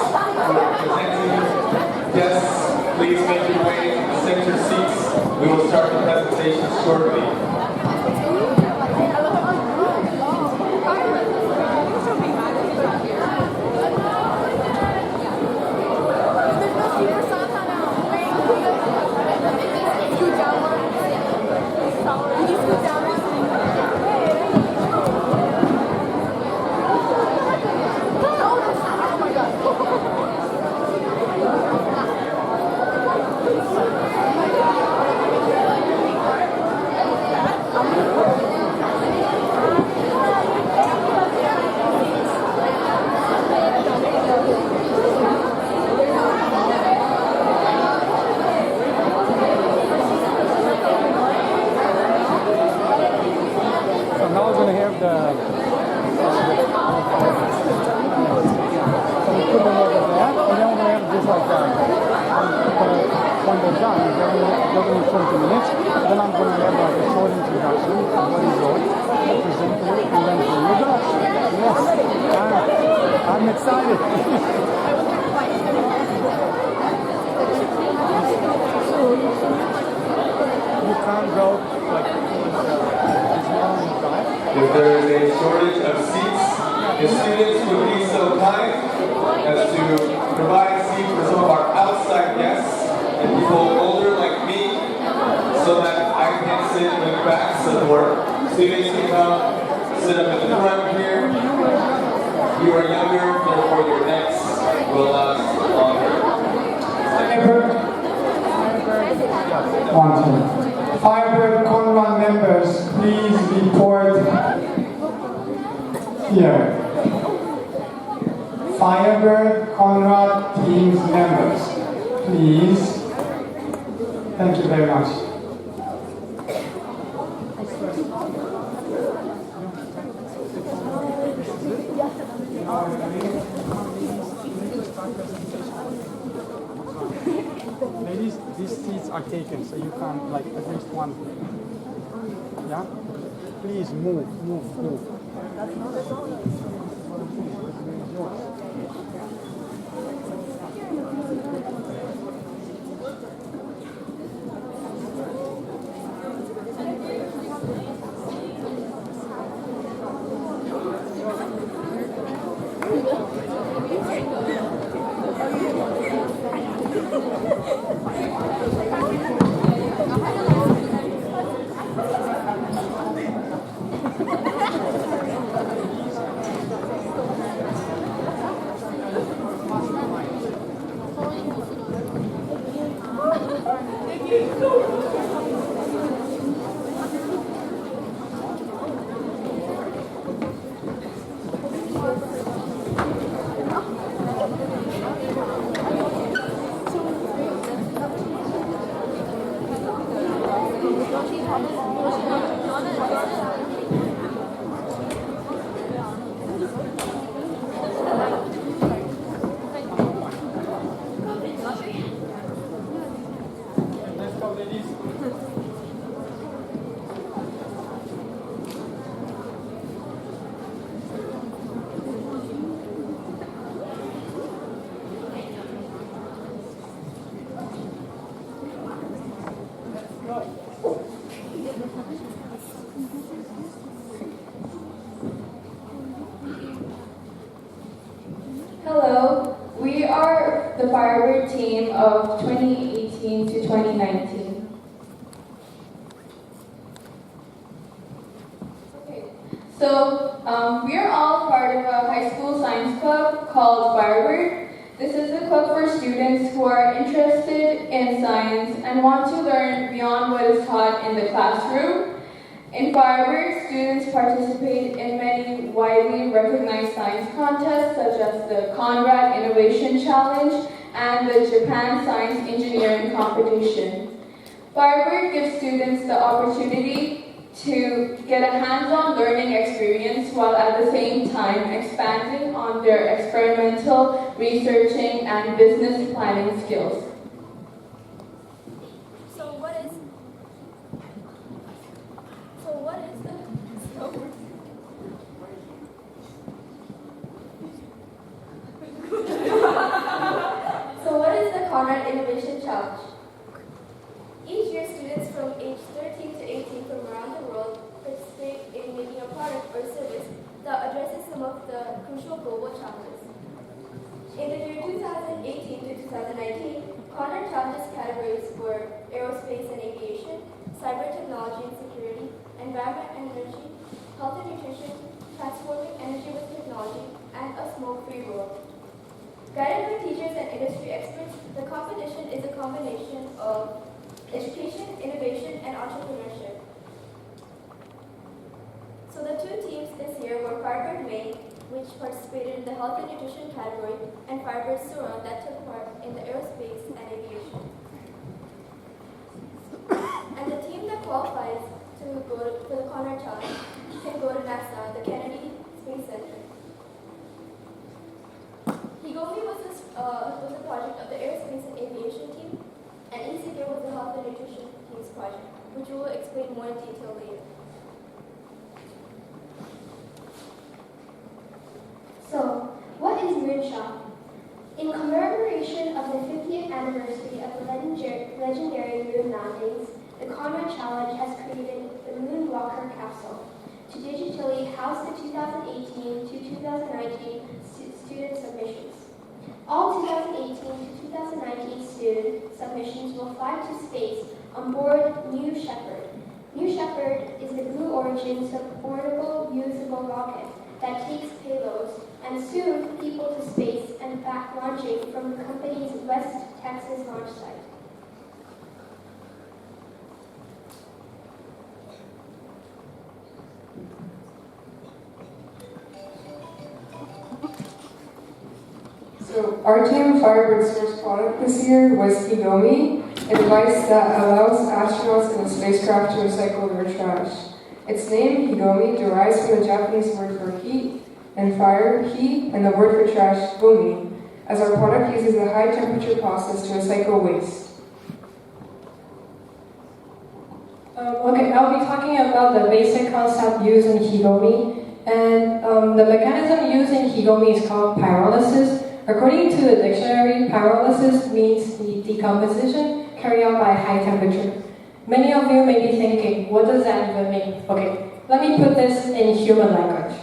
Presenting guests, please make your way to the center seats. We will start the presentation shortly. I'm excited. You can't go like this long drive. If there is a shortage of seats, the students would be so kind as to provide seats for some of our outside guests and people older like me, so that I can sit in the back support. Students can come, sit up in the front here. You are younger, therefore your necks will last longer. Firebird Conrad members, please report here. Firebird Conrad team's members, please. Thank you very much. Ladies, these seats are taken, so you can, like, at least one. Yeah? Please move. Hello, we are the Firebird team of 2018 to 2019. Okay, so we are all part of a high school science club called Firebird. This is a club for students who are interested in science and want to learn beyond what is taught in the classroom. In Firebird, students participate in many widely recognized science contests such as the Conrad Innovation Challenge and the Japan Science Engineering Competition. Firebird gives students the opportunity to get a hands-on learning experience while at the same time expanding on their experimental, researching, and business planning skills. Conrad Innovation Challenge. Each year, students from age 13 to 18 from around the world participate in making a product or service that addresses some of the crucial global challenges. In the year 2018 to 2019, Conrad Challenges categories were aerospace and aviation, cyber technology and security, environment and energy, health and nutrition, transforming energy with technology, and a smoke-free world. Guided by teachers and industry experts, the competition is a combination of education, innovation, and entrepreneurship. So the two teams this year were Firebird Maine, which participated in the health and nutrition category, and Firebird Suron that took part in the aerospace and aviation. And the team that qualifies to go for the Conrad Challenge can go to NASA, the Kennedy Space Center. Higomi was a project of the aerospace and aviation team, and ECK was the health and nutrition team's project, which we will explain more in detail later. So, what is Moonshot? In commemoration of the 50th anniversary of the legendary moon landings, the Conrad Challenge has created the Moonwalker capsule to digitally house the 2018 to 2019 student submissions. All 2018 to 2019 student submissions will fly to space on board New Shepard. New Shepard is the Blue Origin supportable usable rocket that takes payloads and soon people to space and back, launching from the company's West Texas launch site. So our team Firebird's first product this year was Higomi, a device that allows astronauts in the spacecraft to recycle their trash. Its name, Higomi, derives from the Japanese word for heat and fire, heat, and the word for trash, gomi, as our product uses a high-temperature process to recycle waste. Okay, I'll be talking about the basic concept used in Higomi, and the mechanism used in Higomi is called pyrolysis. According to the dictionary, pyrolysis means the decomposition carried out by high temperature. Many of you may be thinking, what does that even mean? Okay, let me put this in human language.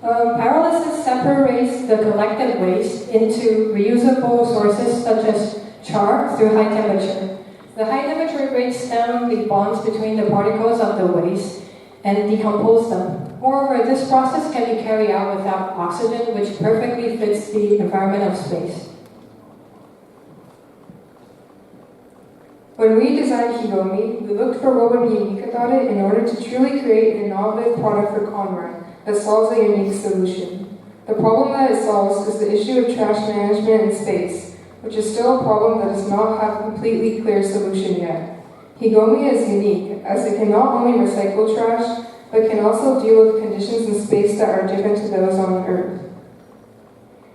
Pyrolysis separates the collected waste into reusable sources such as char through high temperature. The high temperature breaks down the bonds between the particles of the waste and decompose them. Moreover, this process can be carried out without oxygen, which perfectly fits the environment of space. When we designed Higomi, we looked for what would be unique about it in order to truly create an innovative product for Conrad that solves a unique solution. The problem that it solves is the issue of trash management in space, which is still a problem that does not have a completely clear solution yet. Higomi is unique, as it can not only recycle trash, but can also deal with conditions in space that are different to those on Earth.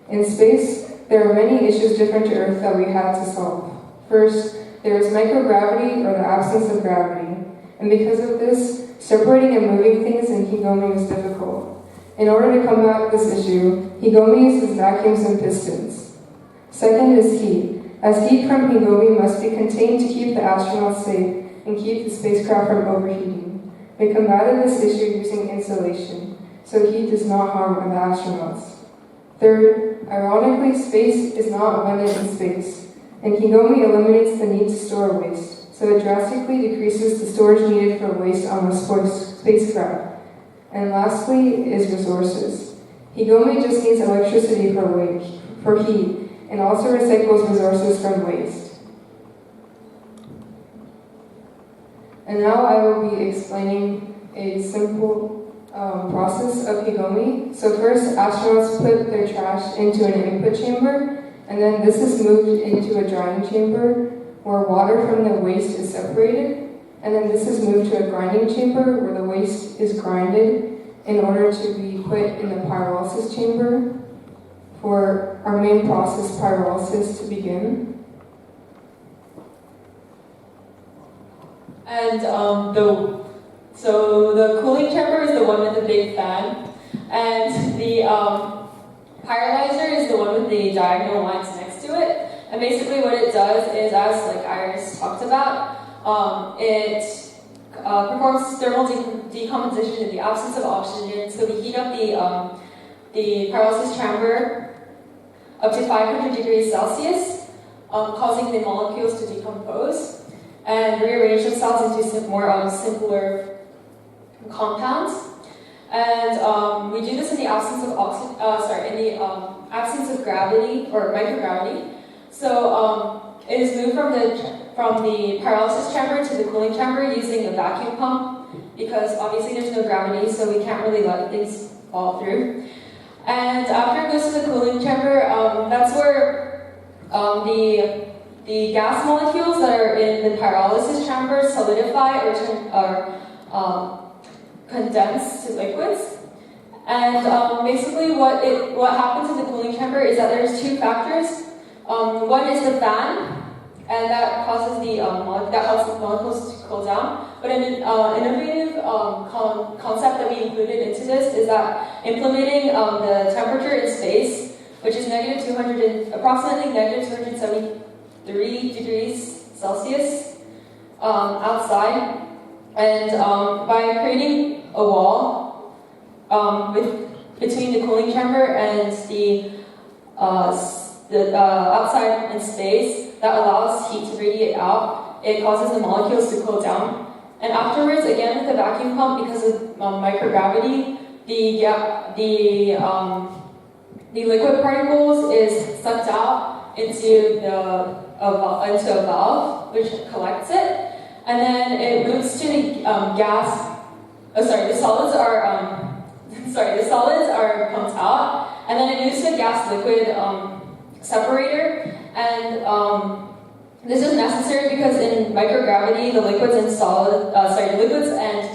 In space, there are many issues different to Earth that we had to solve. First, there is microgravity, or the absence of gravity, and because of this, separating and moving things in Higomi was difficult. In order to combat this issue, Higomi uses vacuums and pistons. Second is heat, as heat from Higomi must be contained to keep the astronauts safe and keep the spacecraft from overheating. We combated this issue using insulation, so heat does not harm the astronauts. Third, ironically, space is not abundant in space, and Higomi eliminates the need to store waste, so it drastically decreases the storage needed for waste on a spacecraft. And lastly is resources. Higomi just needs electricity for heat, and also recycles resources from waste. And now I will be explaining a simple process of Higomi. So first, astronauts put their trash into an input chamber, and then this is moved into a drying chamber where water from the waste is separated, and then this is moved to a grinding chamber where the waste is grinded in order to be put in the pyrolysis chamber for our main process, pyrolysis, to begin. And the cooling chamber is the one with the big fan, and the pyrolyzer is the one with the diagonal lines next to it. And basically what it does is, as like Iris talked about, it performs thermal decomposition in the absence of oxygen. So we heat up the pyrolysis chamber up to 500 degrees Celsius, causing the molecules to decompose and rearrange themselves into more simpler compounds. And we do this in the absence of absence of gravity or microgravity. So it is moved from the pyrolysis chamber to the cooling chamber using a vacuum pump, because obviously there's no gravity, so we can't really let things fall through. And after it goes to the cooling chamber, that's where the gas molecules that are in the pyrolysis chamber solidify or condense to liquids. And basically what happens in the cooling chamber is that there's two factors. One is the fan, and that causes the molecules to cool down. But an innovative concept that we included into this is that implementing the temperature in space, which is approximately negative 273 degrees Celsius outside, and by creating a wall between the cooling chamber and the outside in space that allows heat to radiate out, it causes the molecules to cool down. And afterwards, again with the vacuum pump, because of microgravity, the liquid particles is sucked out into a valve, which collects it, and then it moves to the gas. The solids are pumped out, and then it moves to a gas liquid separator. And this is necessary because in microgravity, the liquids and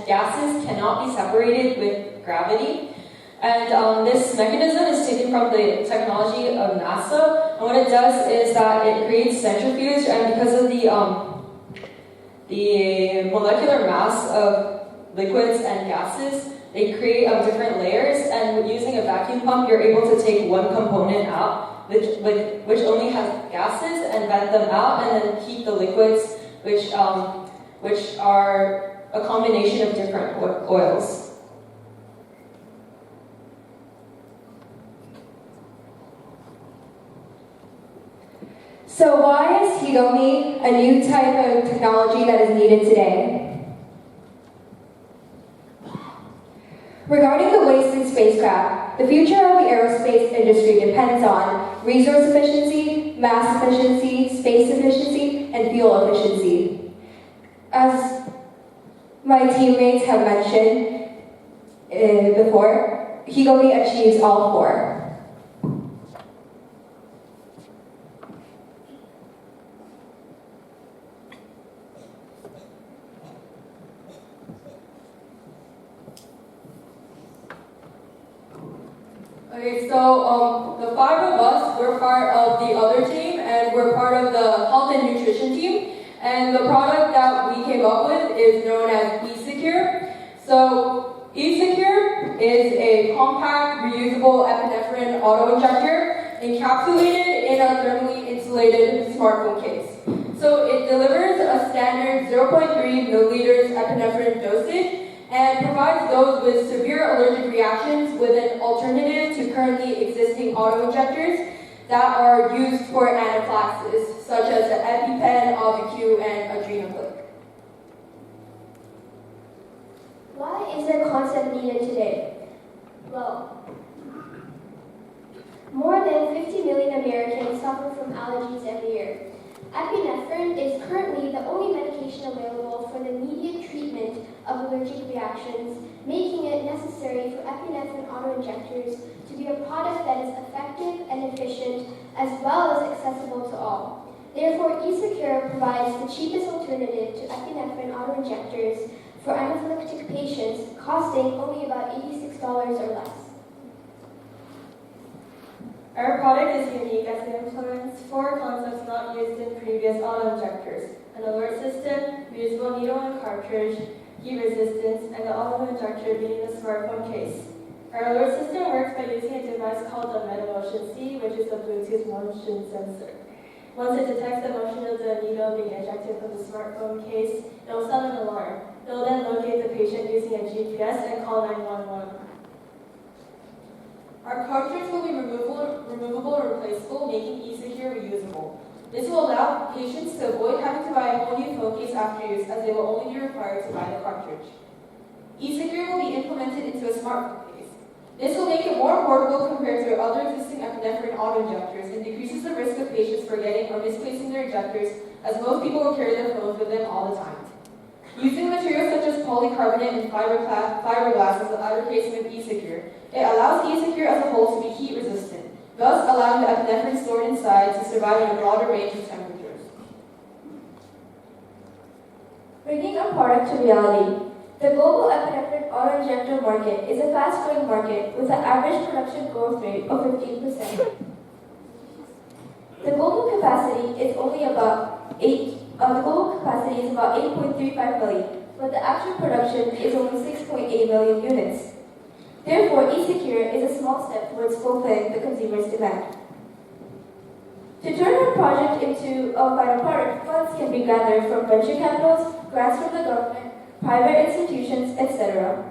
gases cannot be separated with gravity. And this mechanism is taken from the technology of NASA. And what it does is that it creates centrifuge, and because of the molecular mass of liquids and gases, they create different layers. And using a vacuum pump, you're able to take one component out, which only has gases, and vent them out, and then keep the liquids, which are a combination of different oils. So why is Higomi a new type of technology that is needed today? Regarding the wasted spacecraft, the future of the aerospace industry depends on resource efficiency, mass efficiency, space efficiency, and fuel efficiency. As my teammates have mentioned before, Higomi achieves all four. Okay, so the five of us, we're part of the other team, and we're part of the health and nutrition team. And the product that we came up with is known as eSecure. So eSecure is a compact, reusable epinephrine auto-injector encapsulated in a thermally insulated smartphone case. So it delivers a standard 0.3 milliliters epinephrine dosage and provides those with severe allergic reactions with an alternative to currently existing auto-injectors that are used for anaphylaxis, such as the EpiPen, Auvi-Q, and Adrenaclick. Why is their concept needed today? Well, more than 50 million Americans suffer from allergies every year. Epinephrine is currently the only medication available for the immediate treatment of allergic reactions, making it necessary for epinephrine auto-injectors to be a product that is effective and efficient, as well as accessible to all. Therefore, eSecure provides the cheapest alternative to epinephrine auto-injectors for anaphylactic patients, costing only about $86 or less. Our product is unique as it implements four concepts not used in previous auto-injectors: an alert system, reusable needle and cartridge, heat resistance, and the auto-injector being the smartphone case. Our alert system works by using a device called the MetaMotion C, which is a Bluetooth motion sensor. Once it detects the motion of the needle being ejected from the smartphone case, it will sound an alarm. It will then locate the patient using a GPS and call 911. Our cartridge will be removable or replaceable, making e-secure reusable. This will allow patients to avoid having to buy a whole new phone case after use, as they will only be required to buy the cartridge. E-secure will be implemented into a smartphone case. This will make it more portable compared to other existing epinephrine auto-injectors and decreases the risk of patients forgetting or misplacing their injectors, as most people will carry their phones with them all the time. Using materials such as polycarbonate and fiberglass as the outer casing of e-secure, it allows e-secure as a whole to be heat resistant, thus allowing the epinephrine stored inside to survive in a broader range of temperatures. Bringing our product to reality. The global epinephrine auto-injector market is a fast-growing market with an average production growth rate of 15%. The global capacity is about 8.35 million, but the actual production is only 6.8 million units. Therefore, e-secure is a small step towards fulfilling the consumer's demand. To turn our project into a final product, funds can be gathered from venture capitals, grants from the government, private institutions, etc.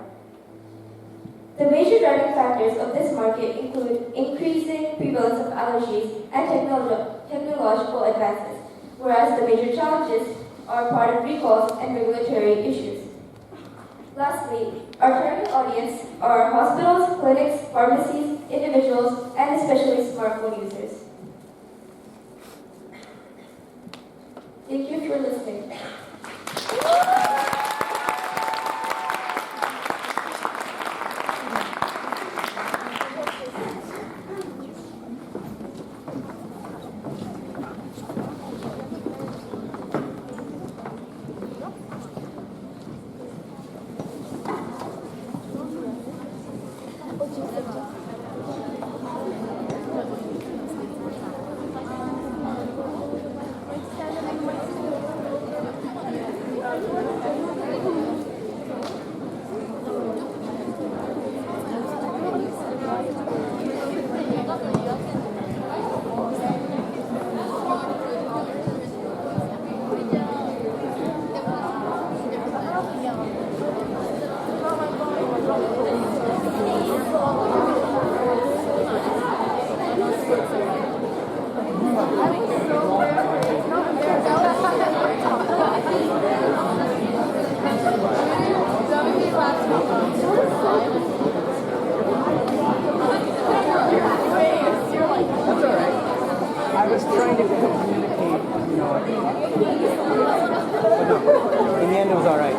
The major driving factors of this market include increasing prevalence of allergies and technological advances, whereas the major challenges are product recalls and regulatory issues. Lastly, our target audience are hospitals, clinics, pharmacies, individuals, and especially smartphone users. Thank you for listening. I was trying to communicate, but no, in the end it was all right.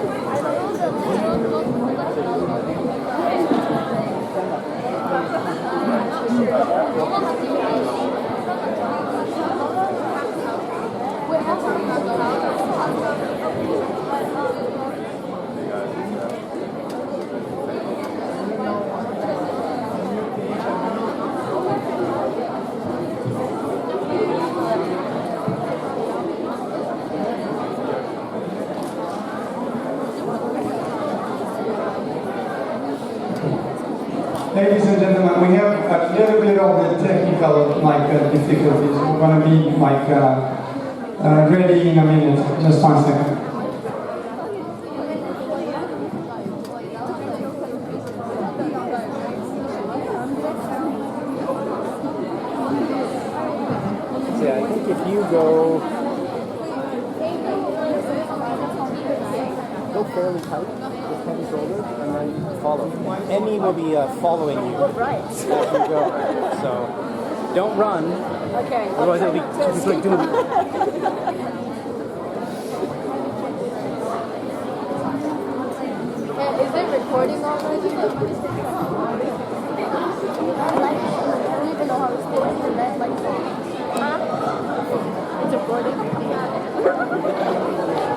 Ladies and gentlemen, we have a little bit of the technical difficulties. We're going to be ready in a minute. Just 1 second. So yeah, I think if you go fairly tight with heavy shoulders and then follow. Emmy will be following you as you go. So don't run. Okay. Otherwise it'll be just like doing. Is it recording already?